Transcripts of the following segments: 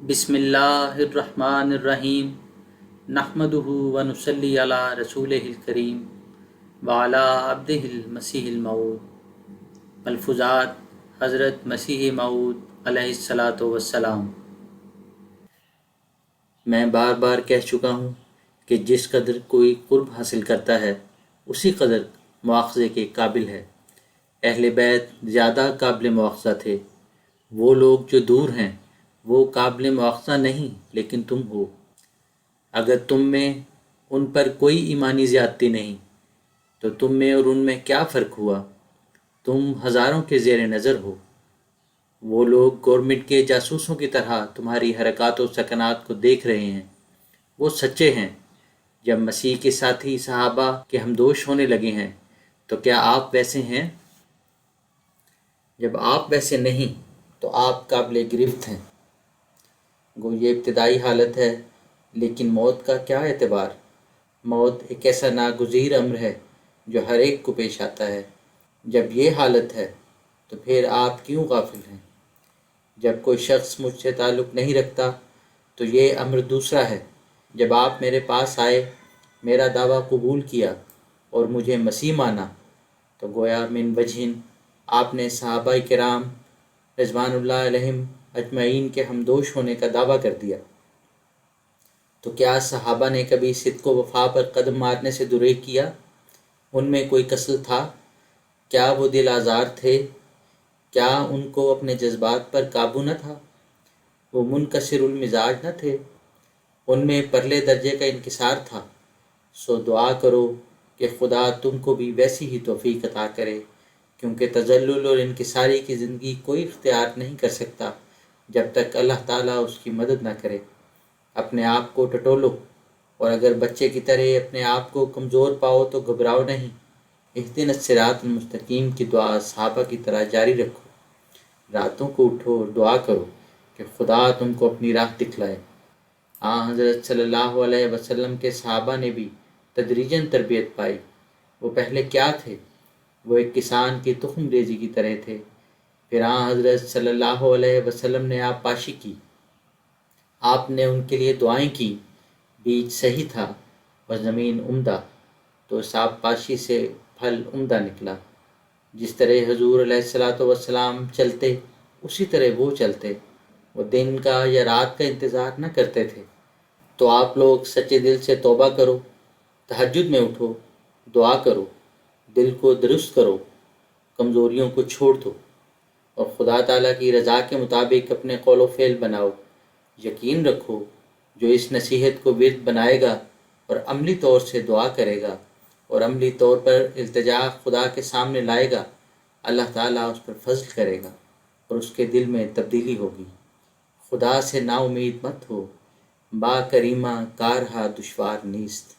بسم اللہ الرحمن الرحیم نحمدہ ونصلی علی رسولہ الکریم وعلی عبدہ المسیح الموعود ملفوظات حضرت مسیح موعود علیہ الصلاۃ والسلام۔ میں بار بار کہہ چکا ہوں کہ جس قدر کوئی قرب حاصل کرتا ہے اسی قدر مواخذے کے قابل ہے۔ اہل بیت زیادہ قابل مواخذہ تھے۔ وہ لوگ جو دور ہیں وہ قابل مواخذہ نہیں، لیکن تم ہو۔ اگر تم میں ان پر کوئی ایمانی زیادتی نہیں تو تم میں اور ان میں کیا فرق ہوا؟ تم ہزاروں کے زیر نظر ہو۔ وہ لوگ گورنمنٹ کے جاسوسوں کی طرح تمہاری حرکات و سکنات کو دیکھ رہے ہیں۔ وہ سچے ہیں۔ جب مسیح کے ساتھی صحابہ کے ہمدوش ہونے لگے ہیں تو کیا آپ ویسے ہیں؟ جب آپ ویسے نہیں تو آپ قابل گرفت ہیں۔ گو یہ ابتدائی حالت ہے، لیکن موت کا کیا اعتبار؟ موت ایک ایسا ناگزیر امر ہے جو ہر ایک کو پیش آتا ہے۔ جب یہ حالت ہے تو پھر آپ کیوں غافل ہیں؟ جب کوئی شخص مجھ سے تعلق نہیں رکھتا تو یہ امر دوسرا ہے۔ جب آپ میرے پاس آئے، میرا دعویٰ قبول کیا اور مجھے مسیح مانا تو گویا من وجہن آپ نے صحابہ کرام رضوان اللہ علیہم اجمعین کے ہمدوش ہونے کا دعویٰ کر دیا۔ تو کیا صحابہ نے کبھی صدق و وفا پر قدم مارنے سے دریغ کیا؟ ان میں کوئی کسل تھا؟ کیا وہ دل آزار تھے؟ کیا ان کو اپنے جذبات پر قابو نہ تھا؟ وہ منکسر المزاج نہ تھے؟ ان میں پرلے درجے کا انکسار تھا؟ سو دعا کرو کہ خدا تم کو بھی ویسی ہی توفیق عطا کرے، کیونکہ تذلل اور انکساری کی زندگی کوئی اختیار نہیں کر سکتا جب تک اللہ تعالیٰ اس کی مدد نہ کرے۔ اپنے آپ کو ٹٹولو، اور اگر بچے کی طرح اپنے آپ کو کمزور پاؤ تو گھبراؤ نہیں۔ اہدنا الصراط المستقیم کی دعا صحابہ کی طرح جاری رکھو۔ راتوں کو اٹھو اور دعا کرو کہ خدا تم کو اپنی راہ دکھلائے۔ حضرت صلی اللہ علیہ وسلم کے صحابہ نے بھی تدریجاً تربیت پائی۔ وہ پہلے کیا تھے؟ وہ ایک کسان کی تخم ریزی کی طرح تھے۔ پھر حضرت صلی اللہ علیہ وسلم نے آپ پاشی کی۔ آپ نے ان کے لیے دعائیں کی۔ بیج صحیح تھا اور زمین عمدہ، تو اس آب پاشی سے پھل عمدہ نکلا۔ جس طرح حضور علیہ السلام چلتے اسی طرح وہ چلتے۔ وہ دن کا یا رات کا انتظار نہ کرتے تھے۔ تو آپ لوگ سچے دل سے توبہ کرو، تہجد میں اٹھو، دعا کرو، دل کو درست کرو، کمزوریوں کو چھوڑ دو اور خدا تعالیٰ کی رضا کے مطابق اپنے قول و فعل بناؤ۔ یقین رکھو جو اس نصیحت کو ورد بنائے گا اور عملی طور سے دعا کرے گا اور عملی طور پر التجا خدا کے سامنے لائے گا، اللہ تعالیٰ اس پر فضل کرے گا اور اس کے دل میں تبدیلی ہوگی۔ خدا سے نا امید مت ہو، با کریمہ کارہا دشوار نیست۔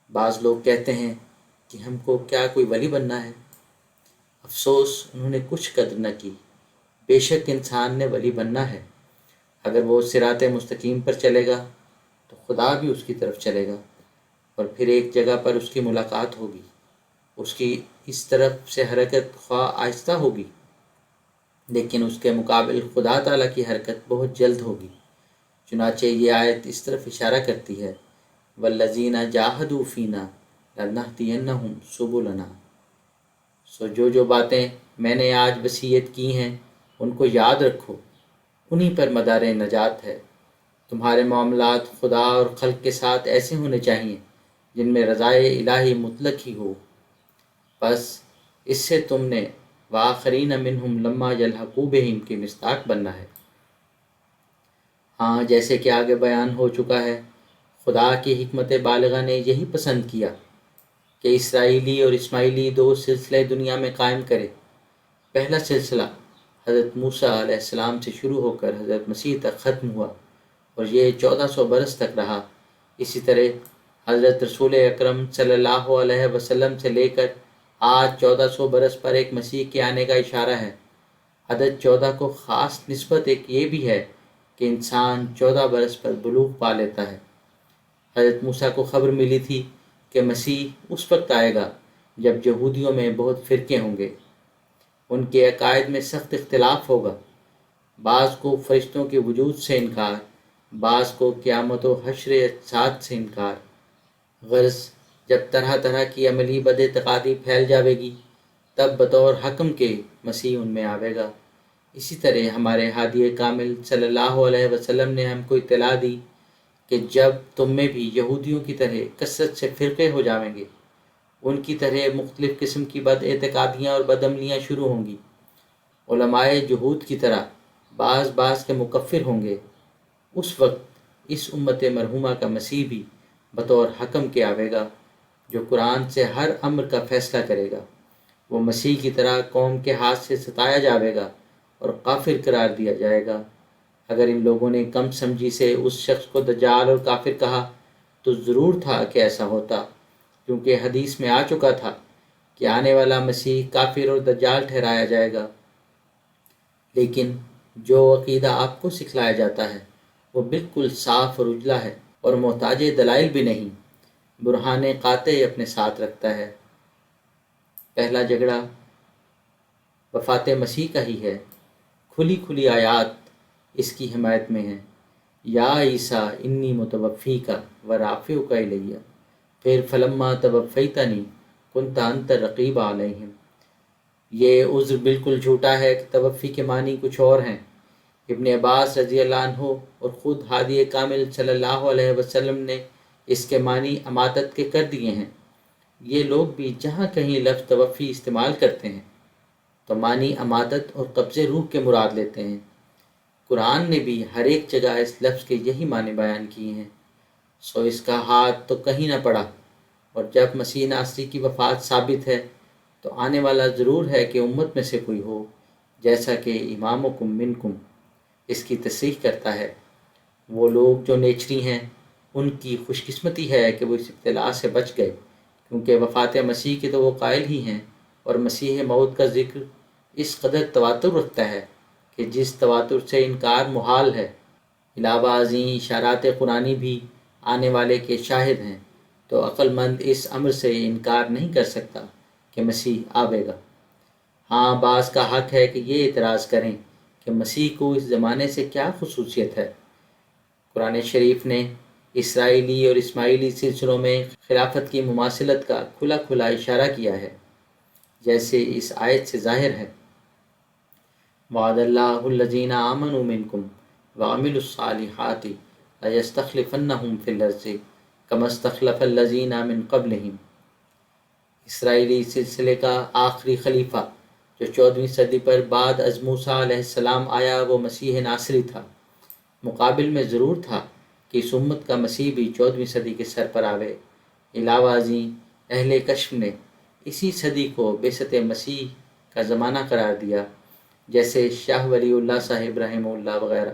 بعض لوگ کہتے ہیں کہ ہم کو کیا کوئی ولی بننا ہے؟ افسوس انہوں نے کچھ قدر نہ کی۔ بے شک انسان نے ولی بننا ہے۔ اگر وہ صراط مستقیم پر چلے گا تو خدا بھی اس کی طرف چلے گا، اور پھر ایک جگہ پر اس کی ملاقات ہوگی۔ اس کی اس طرف سے حرکت خواہ آہستہ ہوگی، لیکن اس کے مقابل خدا تعالیٰ کی حرکت بہت جلد ہوگی۔ چنانچہ یہ آیت اس طرف اشارہ کرتی ہے، والذین جاہدوا فینا لنہدینہم سبلنا۔ سو جو باتیں میں نے آج وصیت کی ہیں ان کو یاد رکھو، انہی پر مدار نجات ہے۔ تمہارے معاملات خدا اور خلق کے ساتھ ایسے ہونے چاہیے جن میں رضائے الہی مطلق ہی ہو۔ بس اس سے تم نے وآخرین منہم لما یلحقوا بہم کی مصداق بننا ہے۔ جیسے کہ آگے بیان ہو چکا ہے، خدا کی حکمت بالغہ نے یہی پسند کیا کہ اسرائیلی اور اسماعیلی دو سلسلے دنیا میں قائم کرے۔ پہلا سلسلہ حضرت موسیٰ علیہ السلام سے شروع ہو کر حضرت مسیح تک ختم ہوا اور یہ 1400 برس تک رہا۔ اسی طرح حضرت رسول اکرم صلی اللہ علیہ وسلم سے لے کر آج 1400 برس پر ایک مسیح کے آنے کا اشارہ ہے۔ عدد 14 کو خاص نسبت ایک یہ بھی ہے کہ انسان 14 برس پر بلوغ پا لیتا ہے۔ حضرت موسیٰ کو خبر ملی تھی کہ مسیح اس وقت آئے گا جب یہودیوں میں بہت فرقے ہوں گے، ان کے عقائد میں سخت اختلاف ہوگا۔ بعض کو فرشتوں کے وجود سے انکار، بعض کو قیامت و حشر اجساد سے انکار۔ غرض جب طرح طرح کی عملی بد اعتقادی پھیل جاوے گی تب بطور حکم کے مسیح ان میں آوے گا۔ اسی طرح ہمارے ہادی کامل صلی اللہ علیہ وسلم نے ہم کو اطلاع دی کہ جب تم میں بھی یہودیوں کی طرح کثرت سے فرقے ہو جاویں گے، ان کی طرح مختلف قسم کی بد اعتقادیاں اور بد عملیاں شروع ہوں گی، علماء جہود کی طرح بعض کے مکفر ہوں گے، اس وقت اس امت مرحومہ کا مسیح بھی بطور حکم کے آوے گا جو قرآن سے ہر امر کا فیصلہ کرے گا۔ وہ مسیح کی طرح قوم کے ہاتھ سے ستایا جاوے گا اور کافر قرار دیا جائے گا۔ اگر ان لوگوں نے کم سمجھی سے اس شخص کو دجال اور کافر کہا تو ضرور تھا کہ ایسا ہوتا، کیونکہ حدیث میں آ چکا تھا کہ آنے والا مسیح کافر اور دجال ٹھہرایا جائے گا۔ لیکن جو عقیدہ آپ کو سکھلایا جاتا ہے وہ بالکل صاف اور اجلا ہے اور محتاج دلائل بھی نہیں، برہان قاطع اپنے ساتھ رکھتا ہے۔ پہلا جھگڑا وفات مسیح کا ہی ہے۔ کھلی کھلی آیات اس کی حمایت میں ہیں۔ یا عیسیٰ انی متوفی کا ورافعک الیہ، پھر فلما توفیتنی کنت انت الرقیب علیہم۔ یہ عذر بالکل جھوٹا ہے کہ توفی کے معنی کچھ اور ہیں۔ ابن عباس رضی اللہ عنہ اور خود ہادی کامل صلی اللہ علیہ وسلم نے اس کے معنی اماتت کے کر دیے ہیں۔ یہ لوگ بھی جہاں کہیں لفظ توفی استعمال کرتے ہیں تو معنی اماتت اور قبض روح کے مراد لیتے ہیں۔ قرآن نے بھی ہر ایک جگہ اس لفظ کے یہی معنی بیان کیے ہیں۔ سو اس کا ہاتھ تو کہیں نہ پڑا، اور جب مسیح ناصری کی وفات ثابت ہے تو آنے والا ضرور ہے کہ امت میں سے کوئی ہو، جیسا کہ امامکم منکم اس کی تصریح کرتا ہے۔ وہ لوگ جو نیچری ہیں ان کی خوش قسمتی ہے کہ وہ اس ابتلا سے بچ گئے، کیونکہ وفات مسیح کے تو وہ قائل ہی ہیں، اور مسیح موت کا ذکر اس قدر تواتر رکھتا ہے کہ جس تواتر سے انکار محال ہے۔ علاوہ ازیں اشارات قرآنی بھی آنے والے کے شاہد ہیں، تو عقل مند اس امر سے انکار نہیں کر سکتا کہ مسیح آوے گا۔ ہاں بعض کا حق ہے کہ یہ اعتراض کریں کہ مسیح کو اس زمانے سے کیا خصوصیت ہے۔ قرآن شریف نے اسرائیلی اور اسماعیلی سلسلوں میں خلافت کی مماثلت کا کھلا کھلا اشارہ کیا ہے، جیسے اس آیت سے ظاہر ہے۔ وعد اللہ الذین آمنوا منکم وعملوا الصالحات لیستخلفنہم فی الارض کما استخلف الذین من قبلہم۔ اسرائیلی سلسلے کا آخری خلیفہ جو 14ویں صدی پر بعد از موسیٰ علیہ السلام آیا وہ مسیح ناصری تھا۔ مقابل میں ضرور تھا کہ اس امت کا مسیح بھی 14ویں صدی کے سر پر آوے۔ علاوہ ازیں اہل کشف نے اسی صدی کو بعثت مسیح کا زمانہ قرار دیا، جیسے شاہ ولی اللہ صاحب رحمہ اللہ وغیرہ۔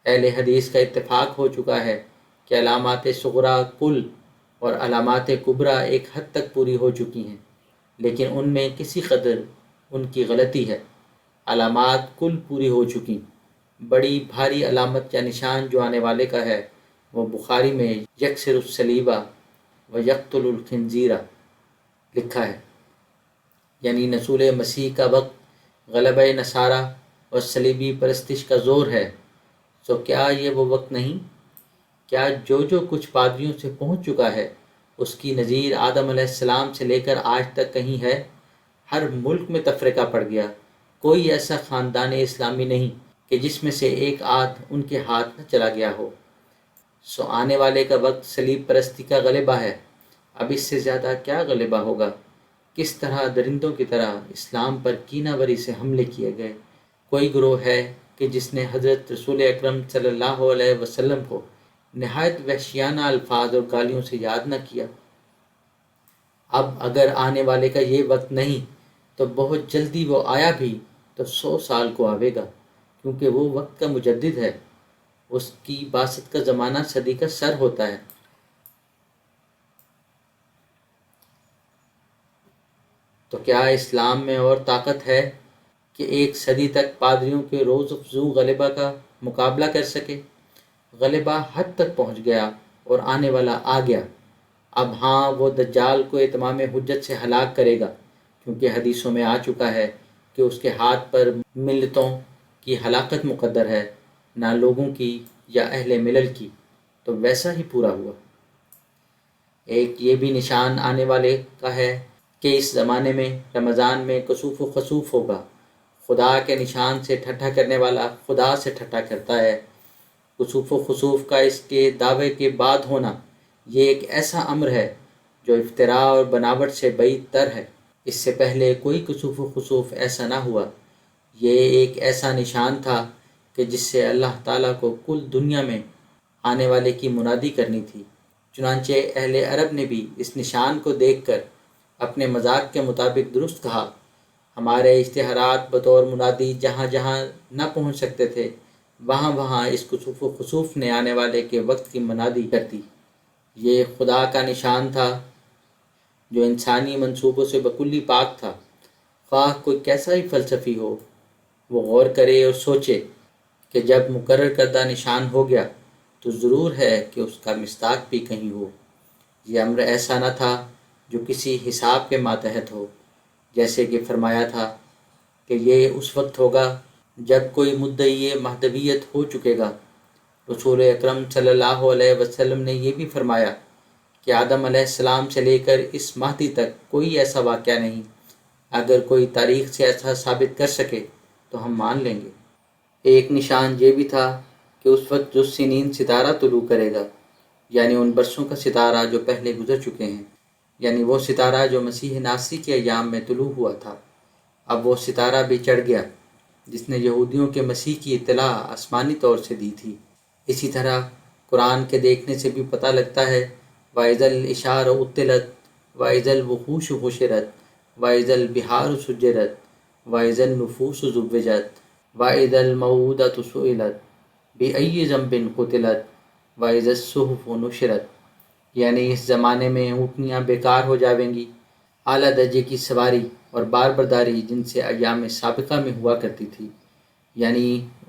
اہل حدیث کا اتفاق ہو چکا ہے کہ علامات صغریٰ کل اور علامات کبریٰ ایک حد تک پوری ہو چکی ہیں، لیکن ان میں کسی قدر ان کی غلطی ہے۔ علامات کل پوری ہو چکی، بڑی بھاری علامت یا نشان جو آنے والے کا ہے وہ بخاری میں یکسر الصلیبہ و یقتل الخنزیرہ لکھا ہے، یعنی نزول مسیح کا وقت غلبہ نصارہ اور صلیبی پرستش کا زور ہے۔ سو کیا یہ وہ وقت نہیں؟ کیا جو کچھ پادریوں سے پہنچ چکا ہے اس کی نظیر آدم علیہ السلام سے لے کر آج تک کہیں ہے؟ ہر ملک میں تفرقہ پڑ گیا، کوئی ایسا خاندان اسلامی نہیں کہ جس میں سے ایک آدھ ان کے ہاتھ نہ چلا گیا ہو۔ سو آنے والے کا وقت صلیب پرستی کا غلبہ ہے، اب اس سے زیادہ کیا غلبہ ہوگا؟ کس طرح درندوں کی طرح اسلام پر کینہ وری سے حملے کیے گئے۔ کوئی گروہ ہے کہ جس نے حضرت رسول اکرم صلی اللہ علیہ وسلم کو نہایت وحشیانہ الفاظ اور گالیوں سے یاد نہ کیا۔ اب اگر آنے والے کا یہ وقت نہیں تو بہت جلدی وہ آیا بھی تو 100 سال کو آوے گا، کیونکہ وہ وقت کا مجدد ہے۔ اس کی بعثت کا زمانہ صدی کا سر ہوتا ہے۔ تو کیا اسلام میں اور طاقت ہے کہ ایک صدی تک پادریوں کے روز افزوں غلبہ کا مقابلہ کر سکے؟ غلبہ حد تک پہنچ گیا اور آنے والا آ گیا۔ اب ہاں وہ دجال کو اتمام حجت سے ہلاک کرے گا، کیونکہ حدیثوں میں آ چکا ہے کہ اس کے ہاتھ پر ملتوں کی ہلاکت مقدر ہے نہ لوگوں کی یا اہل ملل کی، تو ویسا ہی پورا ہوا۔ ایک یہ بھی نشان آنے والے کا ہے کہ اس زمانے میں رمضان میں کسوف و خسوف ہوگا۔ خدا کے نشان سے ٹھٹھا کرنے والا خدا سے ٹھٹھا کرتا ہے۔ کسوف و خسوف کا اس کے دعوے کے بعد ہونا یہ ایک ایسا امر ہے جو افتراء اور بناوٹ سے بعید تر ہے۔ اس سے پہلے کوئی کسوف و خسوف ایسا نہ ہوا۔ یہ ایک ایسا نشان تھا کہ جس سے اللہ تعالیٰ کو کل دنیا میں آنے والے کی منادی کرنی تھی۔ چنانچہ اہل عرب نے بھی اس نشان کو دیکھ کر اپنے مذاق کے مطابق درست کہا، ہمارے اشتہارات بطور منادی جہاں جہاں نہ پہنچ سکتے تھے وہاں وہاں اس کسوف و خسوف نے آنے والے کے وقت کی منادی کر دی۔ یہ خدا کا نشان تھا جو انسانی منصوبوں سے بکلی پاک تھا۔ خواہ کوئی کیسا ہی فلسفی ہو، وہ غور کرے اور سوچے کہ جب مقرر کردہ نشان ہو گیا تو ضرور ہے کہ اس کا مصداق بھی کہیں ہو۔ یہ امر ایسا نہ تھا جو کسی حساب کے ماتحت ہو، جیسے کہ فرمایا تھا کہ یہ اس وقت ہوگا جب کوئی مدعی مہدویت ہو چکے گا۔ رسول اکرم صلی اللہ علیہ وسلم نے یہ بھی فرمایا کہ آدم علیہ السلام سے لے کر اس مہدی تک کوئی ایسا واقعہ نہیں، اگر کوئی تاریخ سے ایسا ثابت کر سکے تو ہم مان لیں گے۔ ایک نشان یہ بھی تھا کہ اس وقت جو سنین ستارہ طلوع کرے گا، یعنی ان برسوں کا ستارہ جو پہلے گزر چکے ہیں، یعنی وہ ستارہ جو مسیح ناصری کے ایام میں طلوع ہوا تھا، اب وہ ستارہ بھی چڑھ گیا جس نے یہودیوں کے مسیح کی اطلاع آسمانی طور سے دی تھی۔ اسی طرح قرآن کے دیکھنے سے بھی پتہ لگتا ہے وَإِذَا الْإِشَارُ عُطِّلَتْ وَإِذَا الْوُحُوشُ حُشِرَتْ وَإِذَا الْبِحَارُ سُجِّرَتْ وَإِذَا النُّفُوسُ زُوِّجَتْ وَإِذَا الْمَوْءُودَةُ سُئِلَتْ بِأَيِّ ذَنبٍ قُتِلَتْ وَإِذَا الصُّحُفُ نُشِرَتْ، یعنی اس زمانے میں اونٹنیاں بیکار ہو جاویں گی، اعلیٰ درجے کی سواری اور بار برداری جن سے ایام سابقہ میں ہوا کرتی تھی، یعنی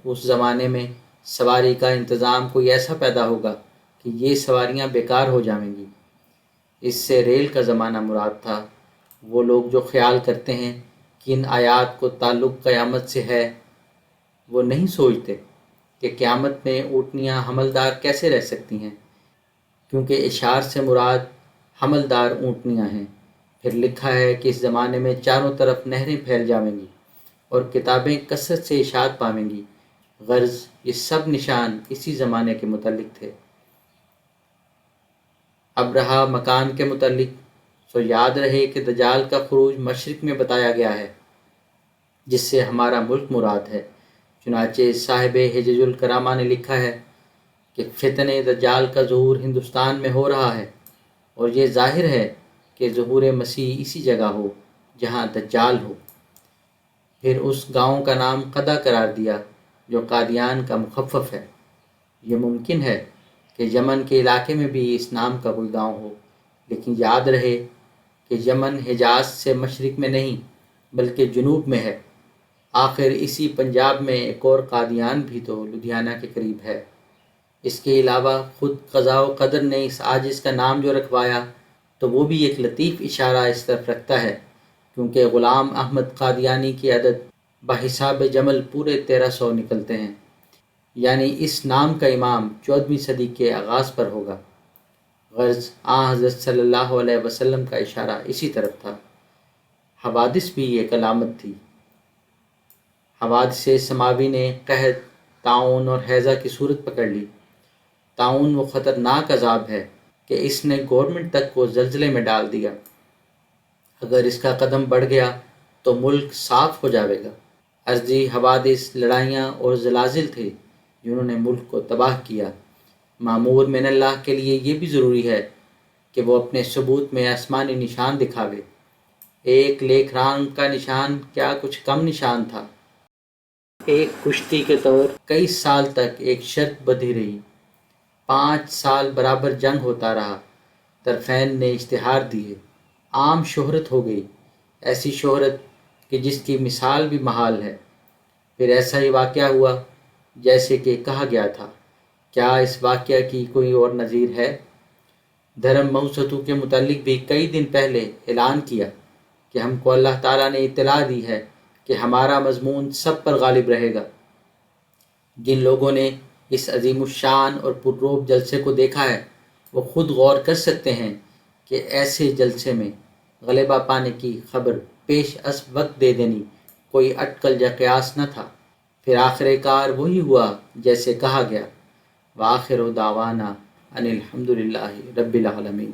اس زمانے میں سواری کا انتظام کوئی ایسا پیدا ہوگا کہ یہ سواریاں بیکار ہو جائیں گی۔ اس سے ریل کا زمانہ مراد تھا۔ وہ لوگ جو خیال کرتے ہیں کہ ان آیات کو تعلق قیامت سے ہے، وہ نہیں سوچتے کہ قیامت میں اونٹنیاں حملدار کیسے رہ سکتی ہیں، کیونکہ اشعار سے مراد حملدار اونٹنیاں ہیں۔ پھر لکھا ہے کہ اس زمانے میں چاروں طرف نہریں پھیل جاویں گی اور کتابیں کثرت سے اشاعت پاویں گی۔ غرض یہ سب نشان اسی زمانے کے متعلق تھے۔ اب رہا مکان کے متعلق، سو یاد رہے کہ دجال کا خروج مشرق میں بتایا گیا ہے، جس سے ہمارا ملک مراد ہے۔ چنانچہ صاحب حجج الکرامہ نے لکھا ہے کہ فتنِ دجال کا ظہور ہندوستان میں ہو رہا ہے، اور یہ ظاہر ہے کہ ظہور مسیح اسی جگہ ہو جہاں دجال ہو۔ پھر اس گاؤں کا نام قدا قرار دیا جو قادیان کا مخفف ہے۔ یہ ممکن ہے کہ یمن کے علاقے میں بھی اس نام کا کوئی گاؤں ہو، لیکن یاد رہے کہ یمن حجاز سے مشرق میں نہیں بلکہ جنوب میں ہے۔ آخر اسی پنجاب میں ایک اور قادیان بھی تو لدھیانہ کے قریب ہے۔ اس کے علاوہ خود قضاء و قدر نے اس عاجز کا نام جو رکھوایا تو وہ بھی ایک لطیف اشارہ اس طرف رکھتا ہے، کیونکہ غلام احمد قادیانی کی عدد بحساب جمل پورے 1300 نکلتے ہیں، یعنی اس نام کا امام 14ویں صدی کے آغاز پر ہوگا۔ غرض حضرت صلی اللہ علیہ وسلم کا اشارہ اسی طرف تھا۔ حوادث بھی ایک علامت تھی۔ حوادث سماوی نے قحط، طاعون اور ہیضہ کی صورت پکڑ لی۔ طاعون وہ خطرناک عذاب ہے کہ اس نے گورنمنٹ تک کو زلزلے میں ڈال دیا۔ اگر اس کا قدم بڑھ گیا تو ملک صاف ہو جاوے گا۔ ارضی حوادث، لڑائیاں اور زلازل تھے جنہوں نے ملک کو تباہ کیا۔ مامور من اللہ کے لیے یہ بھی ضروری ہے کہ وہ اپنے ثبوت میں آسمانی نشان دکھاوے۔ ایک لیکھ ران کا نشان کیا کچھ کم نشان تھا۔ ایک کشتی کے طور کئی سال تک ایک شرط بدھی رہی۔ 5 سال برابر جنگ ہوتا رہا۔ طرفین نے اشتہار دیے، عام شہرت ہو گئی، ایسی شہرت کہ جس کی مثال بھی محال ہے۔ پھر ایسا ہی واقعہ ہوا جیسے کہ کہا گیا تھا۔ کیا اس واقعہ کی کوئی اور نظیر ہے؟ دھرم موستو کے متعلق بھی کئی دن پہلے اعلان کیا کہ ہم کو اللہ تعالیٰ نے اطلاع دی ہے کہ ہمارا مضمون سب پر غالب رہے گا۔ جن لوگوں نے اس عظیم الشان اور پررعب جلسے کو دیکھا ہے وہ خود غور کر سکتے ہیں کہ ایسے جلسے میں غلبہ پانے کی خبر پیش از وقت دے دینی کوئی اٹکل یا قیاس نہ تھا۔ پھر آخر کار وہی ہوا جیسے کہا گیا۔ وآخر دعوانا ان الحمد للہ رب العالمین۔